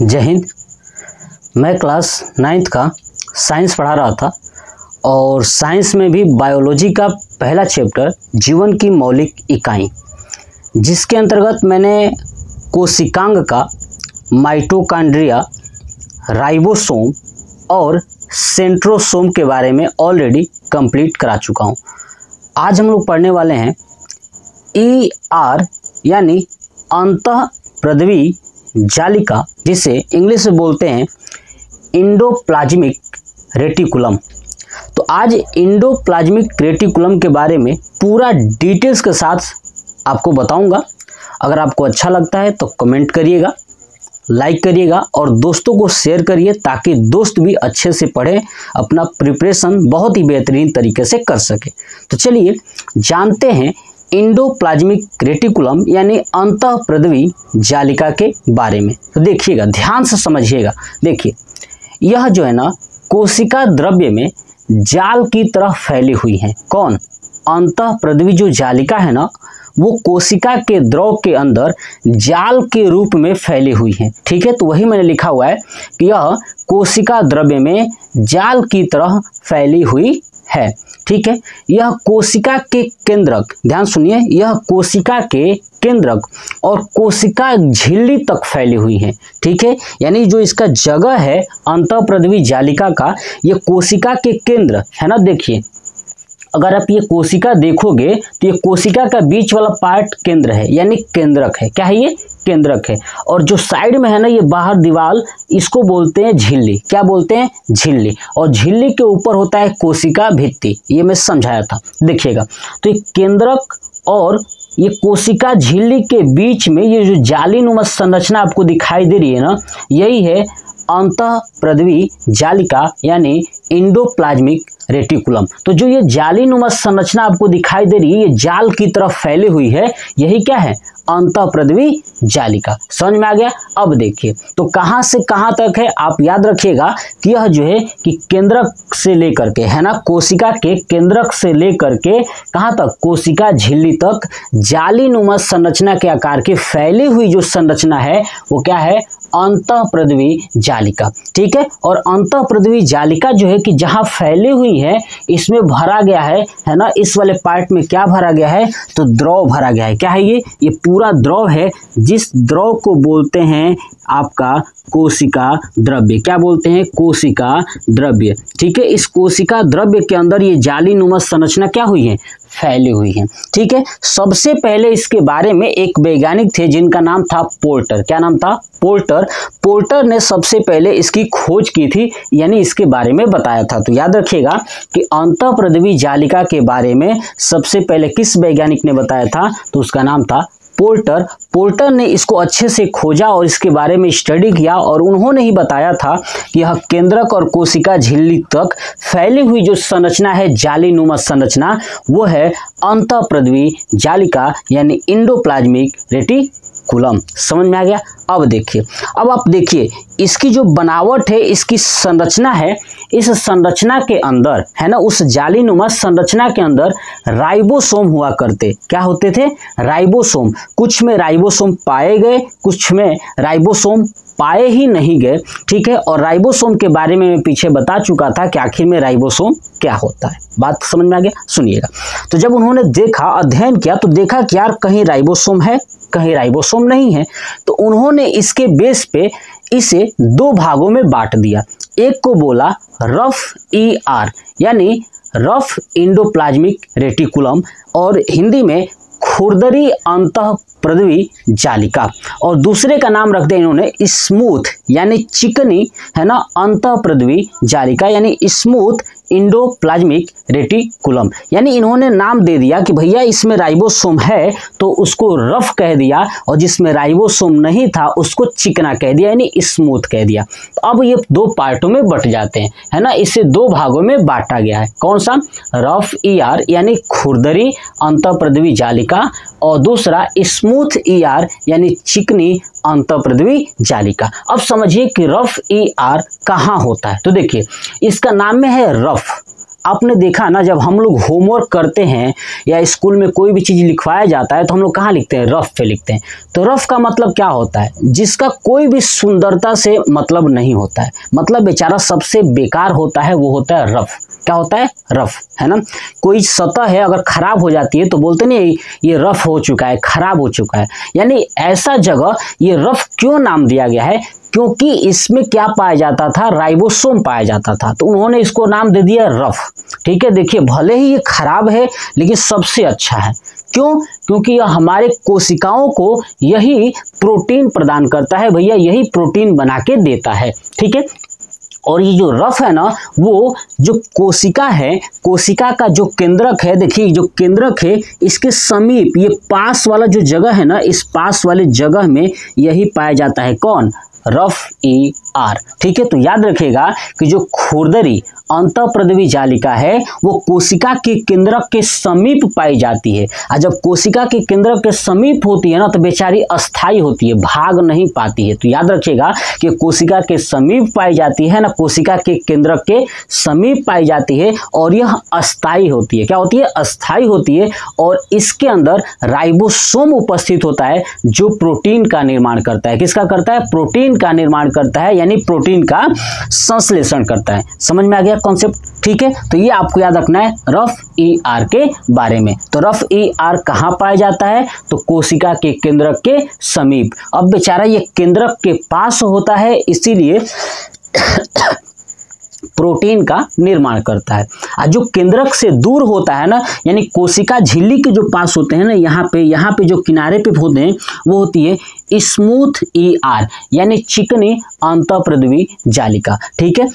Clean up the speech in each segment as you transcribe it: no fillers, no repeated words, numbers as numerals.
जय हिंद। मैं class 9th का साइंस पढ़ा रहा था और साइंस में भी बायोलॉजी का पहला चैप्टर जीवन की मौलिक इकाई, जिसके अंतर्गत मैंने कोशिकांग का माइटोकॉन्ड्रिया, राइबोसोम और सेंट्रोसोम के बारे में ऑलरेडी कंप्लीट करा चुका हूँ। आज हम लोग पढ़ने वाले हैं ER यानी अंतःप्रद्वी जालिका, जिसे इंग्लिश में बोलते हैं इंडोप्लाज्मिक रेटिकुलम। तो आज इंडोप्लाज्मिक रेटिकुलम के बारे में पूरा डिटेल्स के साथ आपको बताऊंगा। अगर आपको अच्छा लगता है तो कमेंट करिएगा, लाइक करिएगा और दोस्तों को शेयर करिए ताकि दोस्त भी अच्छे से पढ़े, अपना प्रिपरेशन बहुत ही बेहतरीन तरीके से कर सके। तो चलिए जानते हैं इंडोप्लाज्मिक रेटिकुलम यानी अंतःप्रद्वी जालिका के बारे में। तो देखिएगा, ध्यान से समझिएगा। देखिए, यह जो है ना कोशिका द्रव्य में जाल की तरह फैली हुई है। कौन? अंतःप्रद्वी जो जालिका है ना, वो कोशिका के द्रव के अंदर जाल के रूप में फैली हुई है। ठीक है, तो वही मैंने लिखा हुआ है कि यह कोशिका द्रव्य में जाल की तरह फैली हुई है। ठीक है, यह कोशिका के केंद्रक, ध्यान सुनिए, यह कोशिका के केंद्रक और कोशिका झिल्ली तक फैली हुई है। ठीक है, यानी जो इसका जगह है अंतःप्रद्वी जालिका का, यह कोशिका के केंद्र है ना। देखिए, अगर आप ये कोशिका देखोगे तो ये कोशिका का बीच वाला पार्ट केंद्र है, यानी केंद्रक है। क्या है ये? केंद्रक है। और जो साइड में है ना, ये बाहर दीवार, इसको बोलते हैं झिल्ली। क्या बोलते हैं? झिल्ली। और झिल्ली के ऊपर होता है कोशिका भित्ति। ये मैं समझाया था, देखिएगा। तो ये केंद्रक और ये कोशिका झिल्ली के बीच में ये जो जालीनुमा संरचना आपको दिखाई दे रही है ना, यही है अंतःप्रद्वी जालिका यानी इंडोप्लाज्मिक रेटिकुलम। तो जो ये जालीनुमा संरचना आपको दिखाई दे रही है, ये जाल की तरफ फैली हुई है, यही क्या है? अंतःप्रद्वी जालिका। समझ में आ गया? अब देखिए, तो कहाँ से कहाँ तक है आप याद रखिएगा कि यह जो है कि केंद्रक से लेकर के, है ना, कोशिका के केंद्रक से लेकर के कहाँ तक? कोशिका झिल्ली तक जालीनुमा संरचना के आकार की फैली हुई जो संरचना है वो क्या है? अंतःप्रद्वी जालिका। ठीक है, और अंतःप्रद्वी जालिका जो है कि जहाँ फैली हुई है, इसमें भरा गया है ना, इस वाले पार्ट में क्या भरा गया है? तो द्रव भरा गया है। क्या है ये पूरा द्रव है, जिस द्रव को बोलते हैं आपका कोशिका द्रव्य। क्या बोलते हैं? कोशिका द्रव्य। ठीक है, इस कोशिका द्रव्य के अंदर ये जालीनुमा संरचना क्या हुई है? फैली हुई है। ठीक है, सबसे पहले इसके बारे में एक वैज्ञानिक थे जिनका नाम था पोर्टर। क्या नाम था? पोर्टर। पोर्टर ने सबसे पहले इसकी खोज की थी, यानी इसके बारे में बताया था। तो याद रखिएगा कि अंतःप्रद्वी जालिका के बारे में सबसे पहले किस वैज्ञानिक ने बताया था? तो उसका नाम था पोर्टर। पोर्टर ने इसको अच्छे से खोजा और इसके बारे में स्टडी किया और उन्होंने ही बताया था कि यह केंद्रक और कोशिका झिल्ली तक फैली हुई जो संरचना है, जालीनुमा संरचना, वो है अंतःप्रद्वी जालिका यानी इंडोप्लाज्मिक रेटिकुलम। समझ में आ गया? अब देखिए, अब आप देखिए इसकी जो बनावट है, इसकी संरचना है, इस संरचना के अंदर है ना, उस जालीनुमा संरचना के अंदर राइबोसोम हुआ करते। क्या होते थे? राइबोसोम। कुछ में राइबोसोम पाए गए, कुछ में राइबोसोम पाए ही नहीं गए। ठीक है, और राइबोसोम के बारे में मैं पीछे बता चुका था कि आखिर में राइबोसोम क्या होता है। बात समझ में आ गया? सुनिएगा। तो जब उन्होंने देखा, अध्ययन किया, तो देखा कि यार कहीं राइबोसोम है, कहीं राइबोसोम नहीं है। तो उन्होंने इसके बेस पे इसे दो भागों में बांट दिया। एक को बोला रफ ER यानी रफ इंडोप्लाज्मिक रेटिकुलम, और हिंदी में खुरदरी अंतःप्रद्वी जालिका, और दूसरे का नाम रख दिया इन्होंने स्मूथ यानी चिकनी, है ना, अंतःप्रद्वी जालिका यानी स्मूथ इंडोप्लाज्मिक रेटिकुलम। यानी इन्होंने नाम दे दिया कि भैया इसमें राइबोसोम है तो उसको रफ कह दिया, और जिसमें राइबोसोम नहीं था उसको चिकना कह दिया यानी स्मूथ कह दिया। तो अब ये दो पार्टों में बट जाते हैं, है ना, इसे दो भागों में बांटा गया है। कौन सा? रफ ER यानी खुरदरी अंतःप्रद्वी जालिका, और दूसरा स्मूथ ER यानी चिकनी अंतःप्रद्वी जालिका। अब समझिए कि रफ ER कहाँ होता है। तो देखिए, इसका नाम में है रफ, आपने देखा ना, जब हम लोग होमवर्क करते हैं या स्कूल में कोई भी चीज़ लिखवाया जाता है तो हम लोग कहाँ लिखते हैं, रफ पे लिखते हैं। तो रफ का मतलब क्या होता है, जिसका कोई भी सुंदरता से मतलब नहीं होता है, मतलब बेचारा सबसे बेकार होता है, वो होता है रफ। क्या होता है, रफ, है ना। कोई सतह है अगर खराब हो जाती है तो बोलते नहीं ये रफ हो चुका है, खराब हो चुका है, यानी ऐसा जगह ये रफ क्यों नाम दिया गया है, क्योंकि इसमें क्या पाया जाता था, राइबोसोम पाया जाता था, तो उन्होंने इसको नाम दे दिया रफ। ठीक है, देखिए भले ही ये खराब है लेकिन सबसे अच्छा है। क्यों, क्योंकि यह हमारे कोशिकाओं को यही प्रोटीन प्रदान करता है भैया, यही प्रोटीन बना के देता है। ठीक है, और ये जो रफ है ना, वो जो कोशिका है, कोशिका का जो केंद्रक है, देखिए जो केंद्रक है इसके समीप ये पास वाला जो जगह है ना, इस पास वाले जगह में यही पाया जाता है, कौन, रफ ER। ठीक है, तो याद रखिएगा कि जो खुरदरी अंतःप्रद्रवी जालिका है वो कोशिका के केंद्रक के समीप पाई जाती है, और जब कोशिका के केंद्रक के समीप होती है ना तो बेचारी अस्थाई होती है, भाग नहीं पाती है। तो याद रखिएगा कि कोशिका के समीप पाई जाती है ना, कोशिका के केंद्रक के समीप पाई जाती है, और यह अस्थाई होती है। क्या होती है, अस्थाई होती है, और इसके अंदर राइबोसोम उपस्थित होता है जो प्रोटीन का निर्माण करता है। किसका करता है, प्रोटीन का निर्माण करता है, यानी प्रोटीन का संश्लेषण करता है। समझ में आ गया कॉन्सेप्ट। ठीक है, तो ये आपको याद रखना है रफ ER के बारे में। तो रफ ER कहाँ पाया जाता है, तो कोशिका के केंद्रक के समीप। अब बेचारा ये केंद्रक के पास होता है, इसीलिए प्रोटीन का निर्माण करता है। और जो केंद्रक से दूर होता है ना, यानी कोशिका झिल्ली के जो पास होते हैं ना, यहाँ पे जो किनारे पे होते हैं वो होती है स्मूथ ER, यानी चिकनी अंतःप्रद्रवी जालिका। ठीक है,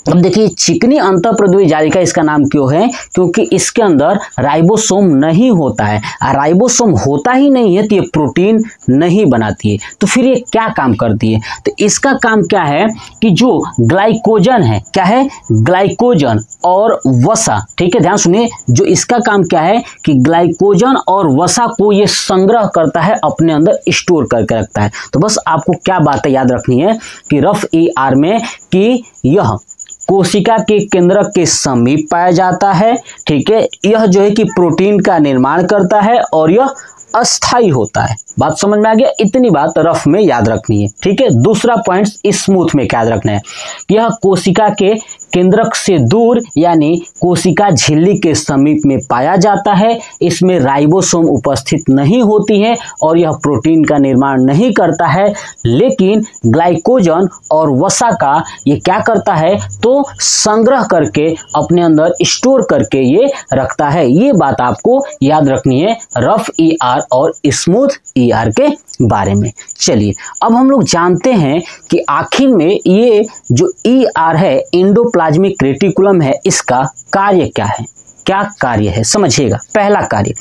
अब देखिए चिकनी अंतःप्रद्रवी जालिका इसका नाम क्यों है, क्योंकि इसके अंदर राइबोसोम नहीं होता है, और राइबोसोम होता ही नहीं है तो ये प्रोटीन नहीं बनाती है। तो फिर ये क्या काम करती है, तो इसका काम क्या है कि जो ग्लाइकोजन है, क्या है, ग्लाइकोजन और वसा। ठीक है, ध्यान सुनिए, जो इसका काम क्या है कि ग्लाइकोजन और वसा को ये संग्रह करता है, अपने अंदर स्टोर करके रखता है। तो बस आपको क्या बातें याद रखनी है कि रफ ER में कि यह कोशिका के केंद्रक के समीप पाया जाता है। ठीक है, यह जो है कि प्रोटीन का निर्माण करता है, और यह अस्थाई होता है। बात समझ में आ गया, इतनी बात रफ में याद रखनी है। ठीक है, दूसरा पॉइंट स्मूथ में क्या याद रखना है, यह कोशिका के केंद्रक से दूर यानी कोशिका झिल्ली के समीप में पाया जाता है। इसमें राइबोसोम उपस्थित नहीं होती है और यह प्रोटीन का निर्माण नहीं करता है, लेकिन ग्लाइकोजन और वसा का ये क्या करता है, तो संग्रह करके अपने अंदर स्टोर करके ये रखता है। ये बात आपको याद रखनी है रफ ER और स्मूथ ER के बारे में। चलिए अब हम लोग जानते हैं कि आखिर में ये जो ER है, एंडोप्लाज्मिक रेटिकुलम है, इसका कार्य क्या है, क्या कार्य है, समझिएगा। पहला कार्य,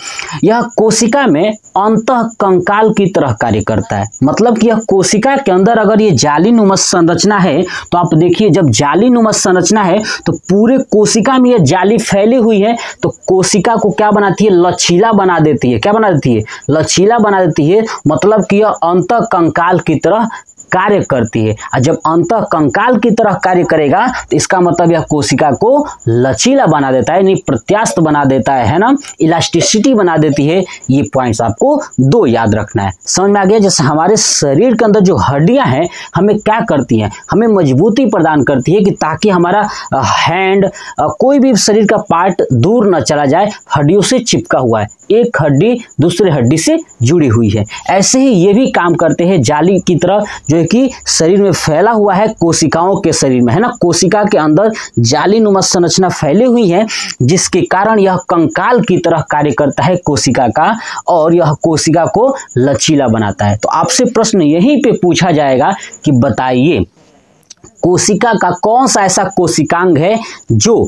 यह कोशिका में अंतः कंकाल की तरह कार्य करता है। मतलब कि यह कोशिका के अंदर अगर ये जालीनुमा संरचना है तो आप देखिए, जब जालीनुमा संरचना है तो पूरे कोशिका में यह जाली फैली हुई है, तो कोशिका को क्या बनाती है, लचीला बना देती है। क्या बना देती है, लचीला बना देती है। मतलब कि यह अंतः कंकाल की तरह कार्य करती है, और जब अंतः कंकाल की तरह कार्य करेगा तो इसका मतलब यह कोशिका को लचीला बना देता है, यानी प्रत्यास्थ बना देता है ना, इलास्टिसिटी बना देती है। ये पॉइंट्स आपको दो याद रखना है। समझ में आ गया। जैसे हमारे शरीर के अंदर जो हड्डियां हैं हमें क्या करती हैं, हमें मजबूती प्रदान करती है कि ताकि हमारा हैंड, कोई भी शरीर का पार्ट दूर न चला जाए, हड्डियों से चिपका हुआ है, एक हड्डी दूसरे हड्डी से जुड़ी हुई है। ऐसे ही ये भी काम करते हैं जाली की तरह, जो है कि शरीर में फैला हुआ है, कोशिकाओं के शरीर में, है ना। कोशिका के अंदर जालीनुमा संरचना फैली हुई है, जिसके कारण यह कंकाल की तरह कार्य करता है कोशिका का, और यह कोशिका को लचीला बनाता है। तो आपसे प्रश्न यहीं पे पूछा जाएगा कि बताइए कोशिका का कौन सा ऐसा कोशिकांग है जो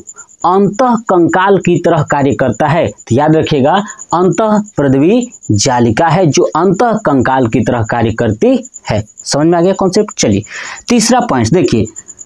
अंतः कंकाल की तरह कार्य करता है। तो याद रखिएगा अंतःप्रद्रवी जालिका है जो अंतः कंकाल की तरह कार्य करती है। समझ में आ गया कॉन्सेप्ट। चलिए तीसरा पॉइंट देखिए,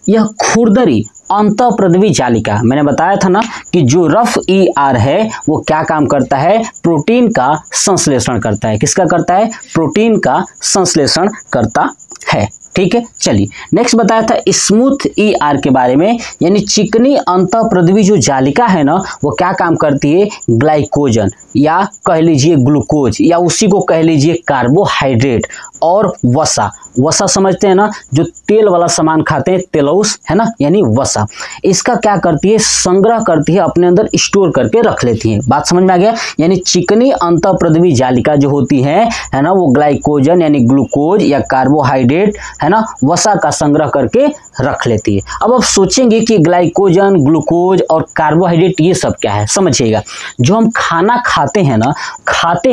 यह खुरदरी अंतःप्रद्रवी जालिका, मैंने बताया था ना कि जो रफ ER है वो क्या काम करता है, प्रोटीन का संश्लेषण करता है। किसका करता है, प्रोटीन का संश्लेषण करता है। ठीक है। चलिए नेक्स्ट बताया था स्मूथ ER के बारे में, यानी चिकनी अंतःप्रद्रवी जो जालिका है ना वो क्या काम करती है, ग्लाइकोजन या कह लीजिए ग्लूकोज या उसी को कह लीजिए कार्बोहाइड्रेट और वसा, वसा समझते हैं ना, जो तेल वाला सामान खाते हैं, तेलौस है ना, यानी वसा, इसका क्या करती है, संग्रह करती है, अपने अंदर स्टोर करके रख लेती है। बात समझ में आ गया। यानी चिकनी अंतःप्रद्रवी जालिका जो होती है ना, वो ग्लाइकोजन यानी ग्लूकोज या कार्बोहाइड्रेट है ना, वसा का संग्रह करके रख लेती है। अब आप सोचेंगे कि ग्लाइकोजन, ग्लूकोज और कार्बोहाइड्रेट ये सब क्या है, समझिएगा। जो हम खाना खाते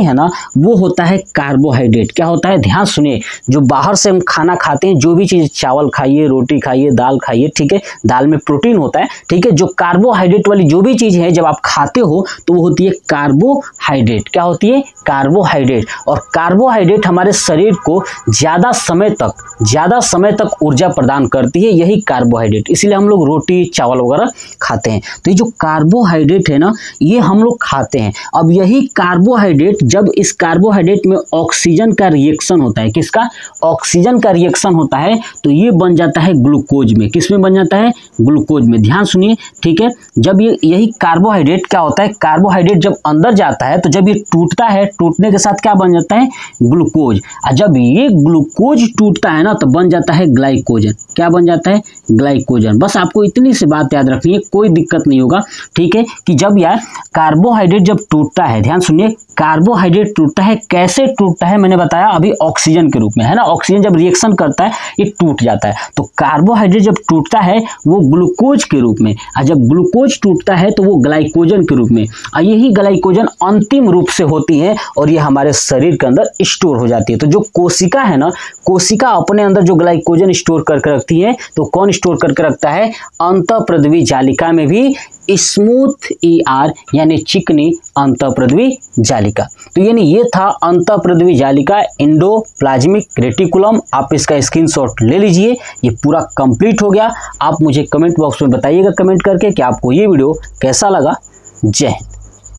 हैं ना वो होता है कार्बोहाइड्रेट। क्या होता है, ध्यान सुनिए, जो बाहर से हम खाना खाते हैं, जो भी चीज़, चावल खाइए, रोटी खाइए, दाल खाइए, ठीक है, दाल में प्रोटीन होता है, ठीक है, जो कार्बोहाइड्रेट वाली जो भी चीज़ है जब आप खाते हो तो वो होती है कार्बोहाइड्रेट। क्या होती है, कार्बोहाइड्रेट। और कार्बोहाइड्रेट हमारे शरीर को ज़्यादा समय तक ऊर्जा प्रदान करती है, यही कार्बोहाइड्रेट, इसलिए हम लोग रोटी चावल वगैरह खाते हैं। तो ये जो कार्बोहाइड्रेट है ना, ये हम लोग खाते हैं। अब यही कार्बोहाइड्रेट, जब इस कार्बोहाइड्रेट में ऑक्सीजन का रिएक्शन होता है, किसका, ऑक्सीजन का रिएक्शन होता है, तो ये बन जाता है ग्लूकोज में। किस में बन जाता है, ग्लूकोज में। ध्यान सुनिए, ठीक है। जब ये यही कार्बोहाइड्रेट क्या होता है, कार्बोहाइड्रेट जब अंदर जाता है तो जब ये टूटता है, टूटने के साथ क्या बन जाता है, ग्लूकोज। और जब ये ग्लूकोज टूटता है ना तो बन जाता है ग्लाइकोजन। क्या बन जाता है, ग्लाइकोजन। बस आपको इतनी सी बात याद रखनी है, कोई दिक्कत नहीं होगा, ठीक है। कि जब यार कार्बोहाइड्रेट जब टूटता है, ध्यान सुनिए, कार्बोहाइड्रेट टूटता है, कैसे टूटता है, मैंने बताया अभी, ऑक्सीजन के रूप में, है ना। ऑक्सीजन जब रिएक्शन करता है ये टूट जाता है। तो कार्बोहाइड्रेट जब टूटता है वो ग्लूकोज के रूप में, और जब ग्लूकोज टूटता है तो वो ग्लाइकोजन के रूप में, और यही ग्लाइकोजन अंतिम रूप से होती है और ये हमारे शरीर के अंदर स्टोर हो जाती है। तो जो कोशिका है ना, कोशिका अपने अंदर जो ग्लाइकोजन स्टोर करके रखती है, तो कौन स्टोर करके रखता है, अंतःप्रद्रवी जालिका में भी स्मूथ ER यानी चिकनी अंतःप्रद्रवी जालिका। तो यानी ये था अंतःप्रद्रवी जालिका, एंडोप्लाज्मिक रेटिकुलम। आप इसका स्क्रीनशॉट ले लीजिए, ये पूरा कंप्लीट हो गया। आप मुझे कमेंट बॉक्स में बताइएगा कमेंट करके कि आपको ये वीडियो कैसा लगा। जय हिंद।